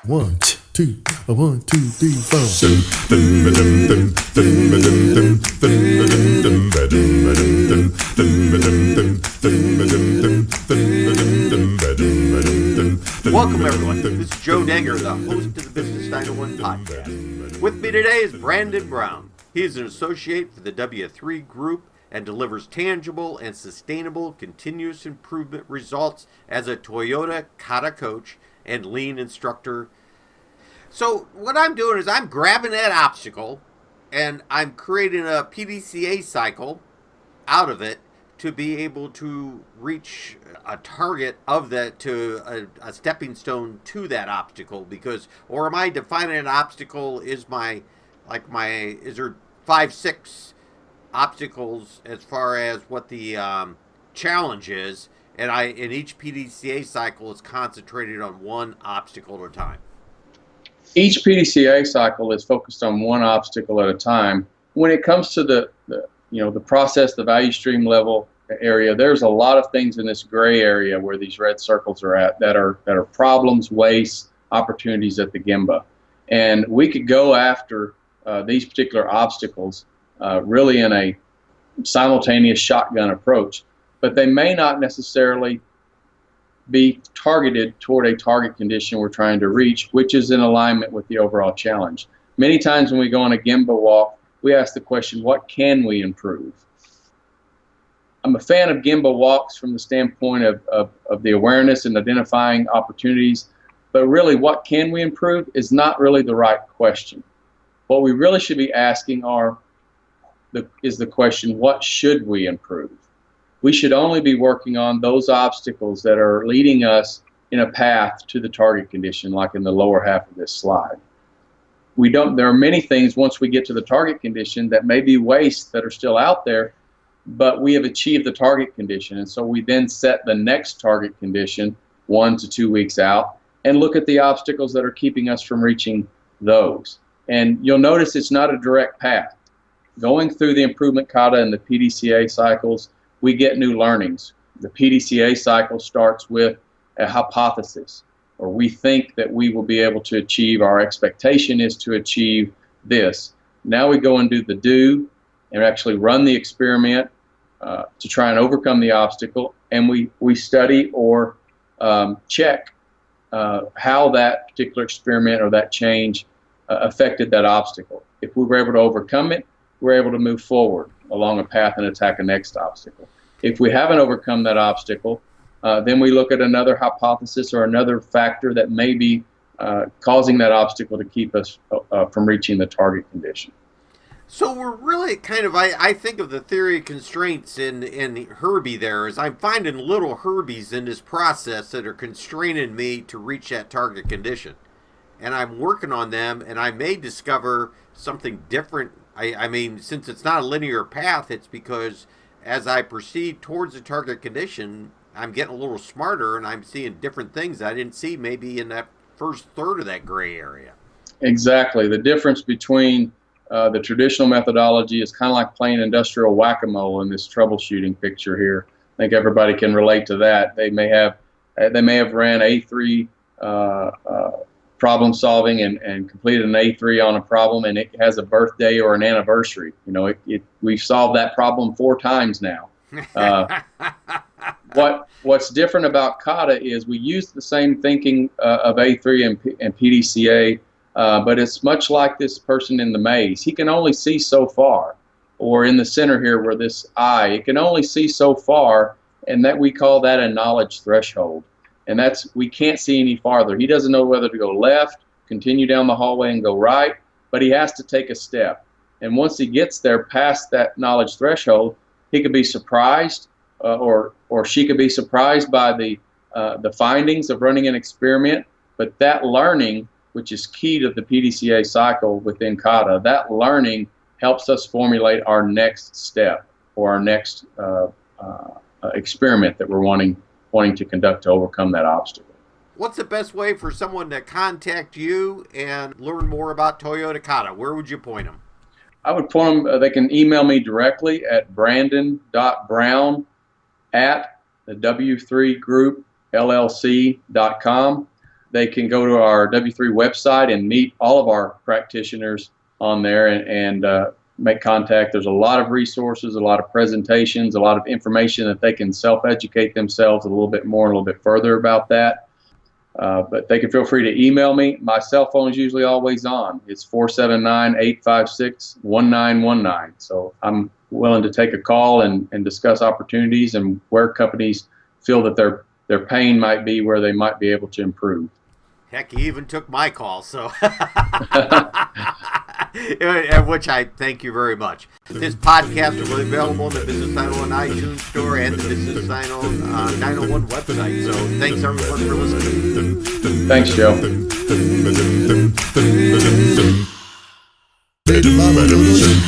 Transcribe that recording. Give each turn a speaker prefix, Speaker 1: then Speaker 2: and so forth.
Speaker 1: One, two, one, two, three, four.
Speaker 2: Welcome, everyone. This is Joe Dager, the host of the Business 901 podcast. With me today is Brandon Brown. He is an associate for the W3 Group and delivers tangible and sustainable continuous improvement results as a Toyota Kata coach and lean instructor. So what I'm doing is I'm grabbing that obstacle and I'm creating a PDCA cycle out of it to be able to reach a target of that, to a stepping stone to that obstacle. Because, or am I defining an obstacle is is there 5-6 obstacles as far as what the challenge is, and in each PDCA cycle is concentrated on one obstacle at a time.
Speaker 3: Each PDCA cycle is focused on one obstacle at a time. When it comes to the process, the value stream level area, there's a lot of things in this gray area where these red circles are at that are problems, wastes, opportunities at the Gemba. And we could go after these particular obstacles really in a simultaneous shotgun approach, but they may not necessarily be targeted toward a target condition we're trying to reach, which is in alignment with the overall challenge. Many times when we go on a Gemba walk, we ask the question, what can we improve? I'm a fan of Gemba walks from the standpoint of the awareness and identifying opportunities, but really what can we improve is not really the right question. What we really should be asking is the question, what should we improve? We should only be working on those obstacles that are leading us in a path to the target condition, like in the lower half of this slide. There are many things once we get to the target condition that may be wastes that are still out there, but we have achieved the target condition. And so we then set the next target condition 1 to 2 weeks out and look at the obstacles that are keeping us from reaching those. And you'll notice it's not a direct path. Going through the improvement kata and the PDCA cycles, we get new learnings. The PDCA cycle starts with a hypothesis, or we think that we will be able to achieve, our expectation is to achieve this. Now we go and do the do and actually run the experiment to try and overcome the obstacle, and we study or check how that particular experiment or that change affected that obstacle. If we were able to overcome it, we're able to move forward along a path and attack a next obstacle. If we haven't overcome that obstacle, then we look at another hypothesis or another factor that may be causing that obstacle to keep us from reaching the target condition.
Speaker 2: So we're really kind of, I think of the theory of constraints in Herbie there, as I'm finding little Herbies in this process that are constraining me to reach that target condition. And I'm working on them, and I may discover something different. I mean, since it's not a linear path, it's because as I proceed towards the target condition, I'm getting a little smarter and I'm seeing different things I didn't see maybe in that first third of that gray area.
Speaker 3: Exactly. The difference between the traditional methodology is kind of like playing industrial whack-a-mole in this troubleshooting picture here. I think everybody can relate to that. They may have ran A3 problem solving and completed an A3 on a problem, and it has a birthday or an anniversary. You know, we've solved that problem 4 times now. What's different about Kata is we use the same thinking of A3 and PDCA, but it's much like this person in the maze. He can only see so far, or in the center here where this eye, it can only see so far, and that we call that a knowledge threshold. And we can't see any farther. He doesn't know whether to go left, continue down the hallway and go right, but he has to take a step. And once he gets there past that knowledge threshold, he could be surprised or she could be surprised by the findings of running an experiment. But that learning, which is key to the PDCA cycle within Kata, that learning helps us formulate our next step or our next experiment that we're wanting to conduct to overcome that obstacle.
Speaker 2: What's the best way for someone to contact you and learn more about Toyota Kata? Where would you point them?
Speaker 3: I would point them, they can email me directly at brandon.brown@the W3Group LLC.com. they can go to our W3 website and meet all of our practitioners on there and make contact. There's a lot of resources, a lot of presentations, a lot of information that they can self-educate themselves a little bit more and a little bit further about that. But they can feel free to email me. My cell phone is usually always on. It's 479-856-1919. So I'm willing to take a call and discuss opportunities and where companies feel that their pain might be, where they might be able to improve.
Speaker 2: Heck, he even took my call, so which I thank you very much. This podcast will be available on the Business 901 iTunes Store and the Business 901 website. So thanks everyone for listening.
Speaker 3: Thanks, Joe.
Speaker 1: Ba-da-ba-ba-da-da.